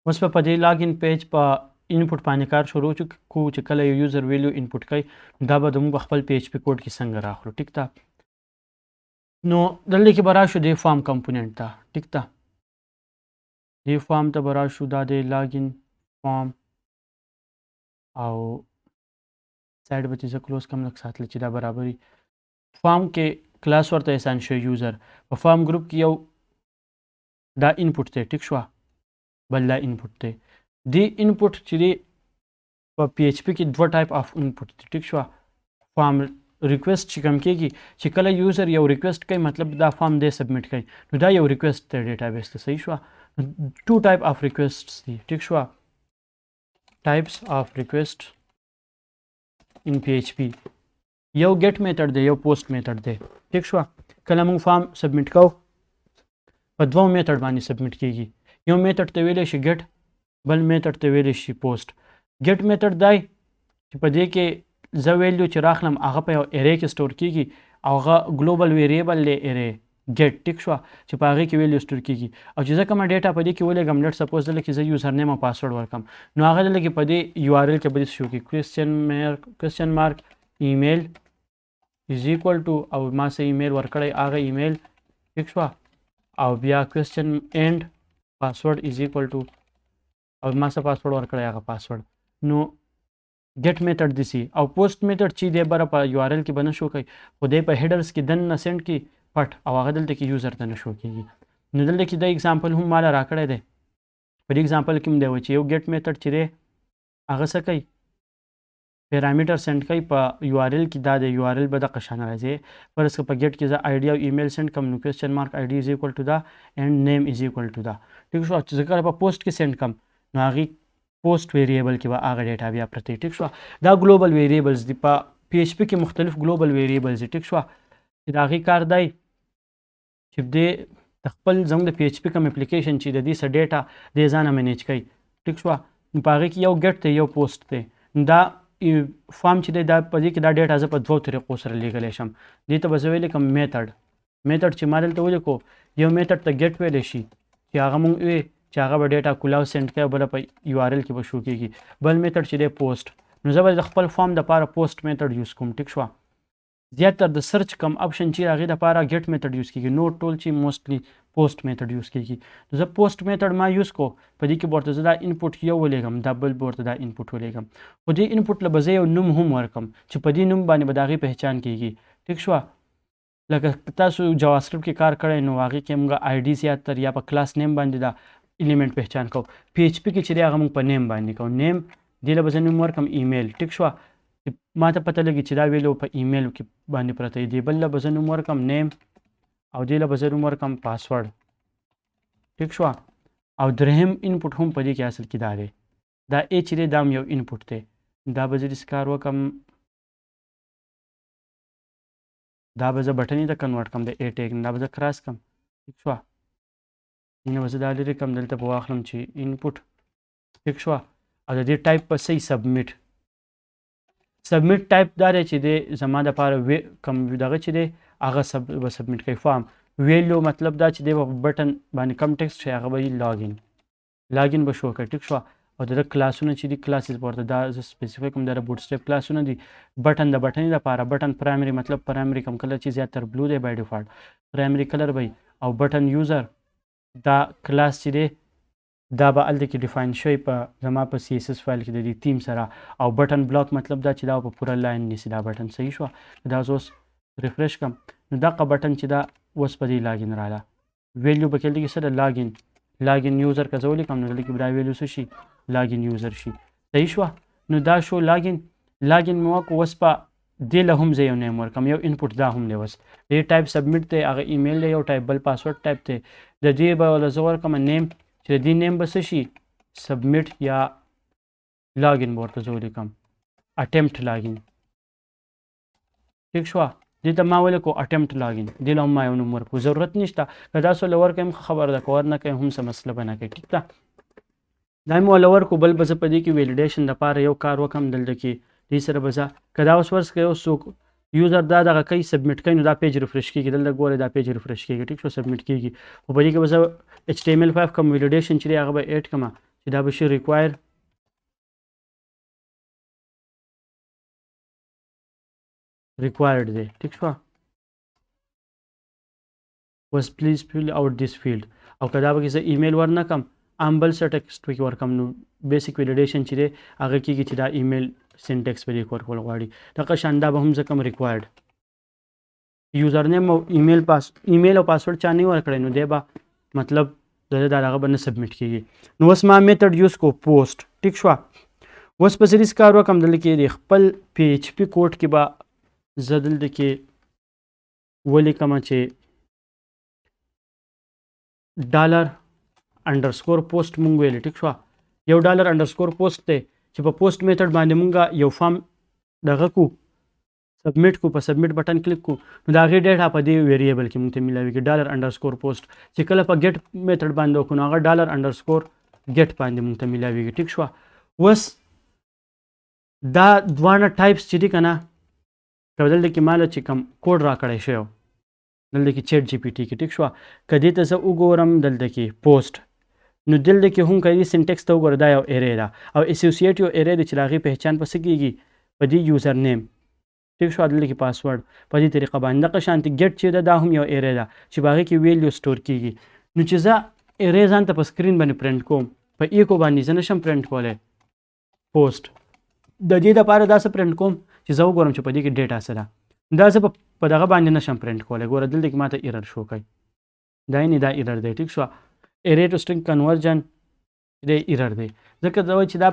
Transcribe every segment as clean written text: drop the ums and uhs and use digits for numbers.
اوس په دې لاګین پیج په انپوټ باندې کار شروع کو چې کله یو یوزر ویلیو انپوټ کوي دا به زموږ خپل پی ایچ پی کوډ کې څنګه راخلو ټیک ده نو دلته کې به راشو د فارم کمپوننټ ته ټیک ده دې فارم ته به راشو دا د لاګین فارم او سایډ به چې زه کلوز کم لږ ساتلی چې دا برابري فارم کې کلاس ورته اسان شو یوزر په فارم ګروپ کې یو دا انپوټ دی ټیک شوه بل دا انپوټ دی دی انپوټ چې دی په پی ایچ پی کې دوه ټایپ اف انپوټ دی ټیک شوه فارم ریکویسټ چې کوم کېږي چې کله یوزر یو ریکویسټ کوي مطلب دا فارم دی سبمیټ کوي نو دا یو ریکویسټ دی ډیټابیس ته صحیح شوه ټو ټایپ اف ریکویسټس دي ټیک شوه ټایپس اف ریکویسټ ان پی ایچ پی یو ګیټ میتھډ دی یو پوسټ میتھډ دی ټیک شوه کله موږ فارم سبمیټ کوو په دوه میتھډ باندې سبمیټ کېږي یو میتھډ ته ویلی شي ګیټ بل میتھډ ته ویلی شي پوسټ ګیټ میتھډ دی چې په دې کې زه ویلیو چې راخلم هغه په یو ارې کې سټور کېږي او هغه ګلوبل ویریبل دی ارې ګیټ ټیک شوه چې په هغې کې ویلیو سټور کېږي او چې زه کومه ډیټا په دې کې ولیږم لیټ سپوز دلته کې زه یوزر نیم او پاسورډ ورکړم نو هغه دلته کې په دې یو آر ایل کې به دې شو کې کوېسچن مارک ایمیل از ایکول ټو او ما څه ایمیل ورکړی هغه ایمیل ټیک شوه او بیا کوېسچن اینډ پاسورډ از ایکول ټو او ما څه پاسورډ ورکړی هغه پاسورډ نو ګیټ میتھډ دسی او پوسټ میتھډ چې دی بره په یو آر ایل کې به نه شو کوي خو دی په هیډرز کې دننه سینډ کړي پټ او هغه دلته کې یوزر ته نه شو کېږي نو دلته کې دا اګزامپل هم ماله راکړی دی په دې اګزامپل کې هم دی چې یو ګیټ میتھډ چې دی هغه څه کوي پیرامیټر سینډ کوي په یو آر ایل کې دا د یو آر ایل به دغه شان راځي فرض که په ګیټ کې زه آی ډي او ایمیل سینډ کوم نو کوېسچن مارک آی ډي از ایکول ټو دا اینډ نیم از ایکول ټو دا ټیک شو چې زه کله په پوسټ کې سینډ کوم نو هغې پوسټ ویریبل کې به هغه ډیټا بیا پرته ټیک شوه دا ګلوبل ویریبلز دي په پی ایچ پی کې مختلف ګلوبل ویریبلز دي ټیک شوه چې د هغې کار دی چې دې د خپل زموږ د پی ایچ پی کوم اپلیکیشن چې د دې څه ډیټا دې ځانه مینیج کوي ټیک شوه نو په هغې کې یو ګیټ دی یو پوسټ دی دا فارم چې دی دا په دې کې دا ډیټا زه په دوو طریقو سره لیږلی شم دې ته به زه ویلی کوم میتھډ چې ما دلته ولیکو یو میتھډ ته ګیټ ویلی شي چې هغه مونږ وی چې هغه به ډیټا کولاو سینډ کوي بله په یو آر ایل کې به شو کېږي بل میتھډ چې دی پوسټ نو زه به د خپل فارم دپاره پوسټ میتھډ یوز کوم ټیک شوه زیاتره د سرچ کم اپشن چې هغې دپاره ګیټ میتھډ یوز کېږي نور ټول چې موسټلی پوسټ میتھډ یوز کېږي نو زه پوسټ میتھډ ما یوز کو په دې کې به ورته زه دا انپوټ یو ولیږم دا بل به ورته دا انپوټ ولیږم خو دې انپوټ له به زه یو نوم هم ورکړم چې په دې نوم باندې به د هغې پهچان کېږي ټیک شوه لکه تاسو جاواسکرپټ کې کار کړی نو هغې کې موږ آی ډي زیاتر یا په کلاس نیم باندې دا الیمنٹ پہچان کو پی ایچ پی کې چې دی هغه موږ په نیم باندې کوو نیم دې له به زه نوم ورکړم ایمیل ټیک شوه ما ته پته لګي چې دا ویلو په ایمیل کې باندې پرته دی بل له به زه نوم ورکړم نیم او دې له به زه نوم ورکړم پاسورډ ټیک شوه او درهم انپوټ هم په دې کې اصل کې دا دی دا ای چې دی دا هم یو انپوټ دی دا به زه داسې کار وکړم دا به زه بټنې ته کنورټ کړم د ای ټیګ دا به زه کراس کړم ټیک شوه نو به زه دا لرې کړم دلته به واخلم چې انپوټ ټیک شوه او د دې ټایپ په صحیح سبمیټ ټایپ دا دی چې دی زما دپاره کم دغه چې دی هغه به سبمیټ کوي فارم ویلیو مطلب دا چې دی به په بټن باندې کم ټیکسټ شي هغه به یي لاګین به شو کوي ټیک شوه او د ده کلاسونه چې دي کلاسز به ورته دا زه سپیسیفای کوم دا بوټ سټیپ کلاسونه دي بټن د بټنې دپاره بټن پرایمري مطلب پرایمري کوم کلر چې زیاتر بلو دی بای ډیفالټ پرایمري کلر به او بټن یوزر دا کلاس چې دی دا به هلته کې ډیفاین شوی په زما په سی ایس ایس فایل کې د دې تیم سره او بټن بلاک مطلب دا چې دا په پوره لاین نیسي دا بټن صحیح شوه دا زه اوس ریفریش کړم نو دغه بټن چې دا اوس په دې لاګین راله ویلیو به کې دلته کې څه ده لاګین یوزر که زه ولیکم نو دلته کې به دا ویلیو څه شي لاګین یوزر شي صحیح شوه نو دا شو لاګین مې وکړو اوس په دې له هم زه یو نیم ورکړم یو انپوټ دا هم دی اوس دې ټایپ سبمیټ دی هغه ایمیل دی یو ټایپ بل پاسورډ ټایپ دی د دې به له زه ورکړم نیم چې د دې نیم به څه شي سبمیټ یا لاګین به ورته زه ولیکم اټمپټ لاګین ټیک شوه دې ته ما ولیکو اټمپټ لاګین دې له هم ما یو نوم ورکړو ضرورت نشته که تاسو له ورکړم خبره ده که ور نه کوئ هم څه مسله به نه کوي ټیک ده دا مې وله ورکړو بل به زه په دې کې ویلیډیشن دپاره یو کار وکړم دلته کې دې سره به زه که دا اوس ورس که یو څوک یوزر دا دغه کوي سبمیټ کوي نو دا پیج ریفریش کېږي دلته ګورئ دا پیج ریفریش کېږي ټیک شو سبمیټ کېږي خو په دې کې به زه HTML5 کوم ویلیډیشن چې دی هغه به ایډ کړم چې دا به شي required دی ټیک شو was please fill out this field او که دا به زه ایمیل ورنه کم ام بل څه ټیکسټ پکې ورکم نو بیسیک ویلیډیشن چې دی هغه کېږي چې دا ایمیل سینټیکس په دې کې ورکول غواړي دغه شان دا به هم زه کوم ریکوایرډ یوزر نیم او ایمیل او پاسورډ چا نه ورکړی نو دی به مطلب دا هغه به نه سبمیټ کېږي نو اوس ما میتھډ یوز کو پوسټ ټیک شوه اوس په سریز کار وکړم دلته کې د خپل PHP کوډ کې به زه دلته کې ولیکم چې $_post مونږ ویلې ټیک شوه یو $_post دی چې په پوسټ میتھډ باندې مونږ یو فارم دغه کو سبمیټ کو په سبمیټ بټن کلیک کو نو د هغې ډیټا په دې ویریبل کې مونږ ته میلاویږي $_post چې کله په ګیټ میتھډ باندې وکړو نو هغه $_get باندې مونږ ته میلاویږي ټیک شوه اوس دا دواړه ټایپس چې دي که نه که دلته کې ماله چې کوم کوډ راکړی شوی دلته کې چیټ GPT کې ټیک شوه که دې ته زه وګورم دلته کې پوسټ نو دلته کې هم که دې سینټیکس ته وګوره دا یو ایرې ده او اسوسییټ یو ایرې دی چې د هغې پهچان په څه کېږي په دې یوزر نیم ټیک شو دلته کې پاسورډ په دې طریقه باندې دغه شانتې ګیټ چې ده دا هم یو ایرې ده چې په هغې کې ویلیو سټور کېږي نو چې زه ایرې ځان ته په سکرین باندې پرنټ کوم په ایکو باندې زه نشم پرنټ کولی پوسټ د دې دپاره دا څه پرنټ کوم چې زه وګورم چې په دې کې ډیټا څه ده دا زه په دغه باندې نشم پرنټ کولی ګوره دلته کې ماته ایرر شو کوي دا یعنې دا ایرر دی ټیک شوه ایرې ټو سټرنګ کنورژن دی ایرر دی ځکه دا وایي چې دا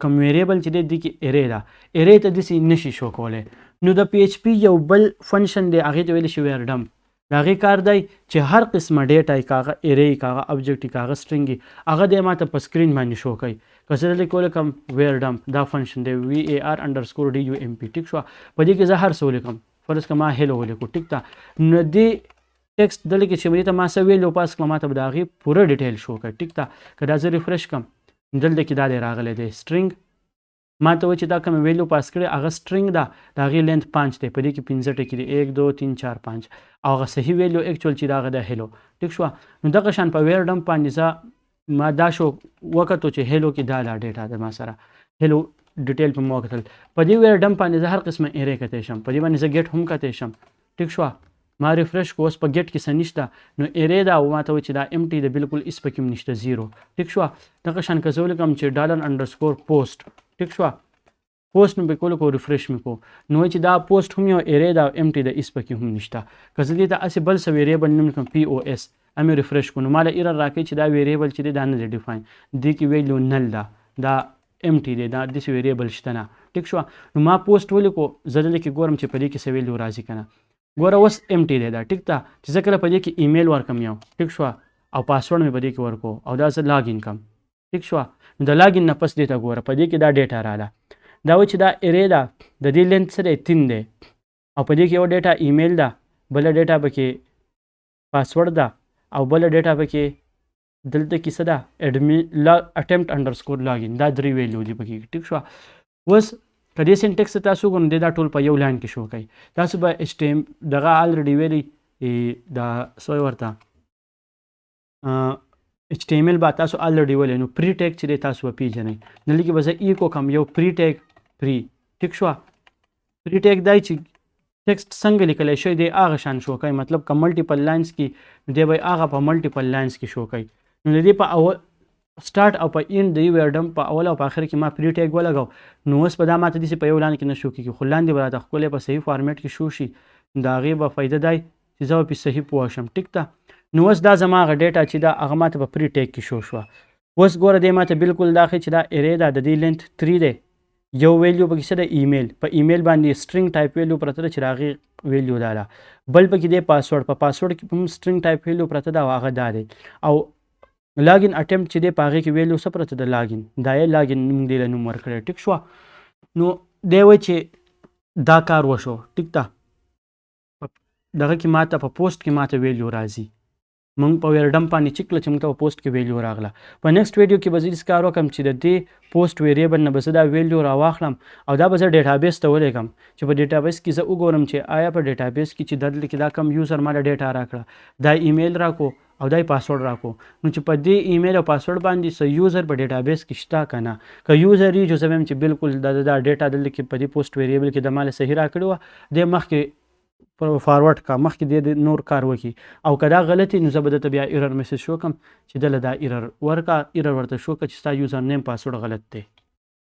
کوم ویریبل چې دی دې کې ایرې ده ایرې ته داسې نشي شو کولی نو د PHP یو بل فنکشن دی هغې ته ویلی شي ویر ډمپ د هغې کار دی چې هر قسمه ډیټا یې که هغه ایرې یي که هغه ابجکټ یي که هغه سټرنګ یي هغه دی ماته په سکرین باندې شو کوي که زه دلته کې ولیکم ویر ډمپ دا فنکشن دی VAR_DUMP ټیک شوه په دې کې زه هر څه ولیکم فرض که ما هیلو ولیکو ټیک ده نو دې ټیکسټ دلته کې چې دې ته ما څه ویلو پاس کړم ما ته به د هغې پوره ډیټیل شو کوي ټیک ده که دا زه ریفرش کړم دلته کې دا دی راغلی دی سټرنګ ما ته وایي چې دا کومه ویلو پاس کړې هغه سټرنګ ده د هغې لینث 5 دی په دې کې 15 ټکي دي 1 2 3 4 5 او هغه صحیح ویلو اکچوال چې د هغه د هیلو ټیک شوه نو دغه شان په ویر ډمپ باندې زه ما دا شو وکتو چې هیلو کې دا ډیټا ده ما سره هیلو ډیټیل په ما وکتل په دې ویر ډمپ باندې زه هر قسمه ایرې کتی شم په دې باندې زه ګیټ هم کتی شم ټیک شوه ما ریفرش کو اوس په ګیټ کې څه نشته نو ایرې ده او ما ته وایي چې دا امټي ده بالکل هېڅ پکې هم نشته زیرو ټیک شوه دغه شان که زه ولیکم چې $_post ټیک شوه پوسټ مې پکې ولیکو ریفرش مې کو نو وایي چې دا پوسټ هم یو ایرې ده او امټي ده هېڅ پکې هم نشته که زه دې ته هسې بل څه ویریبل نوم لیکم POS مې ریفرش کو نو ما له ایرر راکوي چې دا ویریبل چې دی دا نه دی ډیفاین دې کې ویلیو نل ده دا امټي دی دا داسې ویریبل شته نه ټیک شوه نو ما پوسټ ولیکو زه دلته کې ګورم چې په دې کې څه ویلیو راځي که نه ګوره اوس امټي دی دا ټیک ده چې زه کله په دې کې ایمیل ورکم یو ټیک شوه او پاسورډ مې په دې کې ورکو او دا زه لاګین کړم ټیک شوه نو د لاګین نه پس دې ته ګوره په دې کې دا ډیټا راله دا وایي چې دا ایرې ده د دې لینث څه دی 3 دی او په دې کې یو ډیټا ایمیل ده بله ډیټا پکې پاسورډ ده او بله ډیټا پکې دلته کې څه ده attempt_login دا 3 ویلیو دي پکې ټیک شوه اوس که دې سینټیکس ته تاسو وګورئ دا ټول په یو لاین کې شو کوي تاسو به دغه الریډي ویلي دا څه وایي ورته HTML به تاسو الریډي ویلی نو پری ټیګ چې دی تاسو به پیژنئ دلته کې به زه ایکو کوم یو پری ټیګ پری ټیک شوه پری ټیګ دی چې ټیکسټ څنګه لیکلی شوی دی هغه شان شو کوي مطلب که ملټیپل لاینس کې نو دی به هغه په ملټیپل لاینس کې شو کوي نو د دې په اول سټارټ او په اینډ د یو ویر ډمپ په اول او په آخر کې ما پری ټیګ ولګو نو اوس به دا ماته داسې په یو لاین کې نه شو کېږي خو لاندې به راته ښکلی په صحیح فارمیټ کې شو شي د هغې به فایده دی چې زه به پرې صحیح پوه شم ټیک ده نو اوس دا زما هغه ډیټا چې ده هغه ماته په پری ټیګ کې شو شوه اوس ګوره دی ماته بالکل دا ښیي چې دا ایرې ده د دې لینث 3 دی یو ویلیو پکې څه ده ایمیل په ایمیل باندې سټرنګ ټایپ ویلیو پرته ده چې د هغې ویلیو دا ده بل پکې دی پاسورډ په پاسورډ کې هم سټرنګ ټایپ ویلیو پرته ده او هغه دا دی او لاګین اټمپټ چې دی په هغې کې ویلیو څه پرته ده لاګین دا یې لاګین موږ دې له نوم ورکړی ټیک شوه نو دی وایي چې دا کار وشو ټیک ده دغه کې ماته په پوسټ کې ماته ویلیو راځي مونږ په ویرډم باندې چیک کړه چې موږ ته په پوسټ کې ویلیو راغله. په نیکسټ ویډیو کې به زه داسې کار وکړم چې د دې پوسټ ویریبل نه به زه دا ویلیو راواخلم او دا به زه ډیټابیس ته ولیږم چې په ډیټابیس کې زه وګورم چې آیا په ډیټابیس کې چې دلته کې دا کم یوزر ما ډیټا راکړه دا ایمیل راکو او دا پاسورډ راکو نو چې په دې ایمیل او پاسورډ باندې څه یوزر په ډیټابیس کې شته که نه که یوزر یې چې زه وایم چې بالکل دا ډیټا دلته کې په دې پوسټ ویریبل کې د مال صحیح راکړې وه دی مخکې فارورډ کا مخکې د نور کار وکړي او که دا غلطي نو زه به درته بیا ایرر میسج شو کړم چې دله دا ایرر ورکړه ایرر ورته شو کړه چې ستا یوزر نیم پاسورډ غلط دی.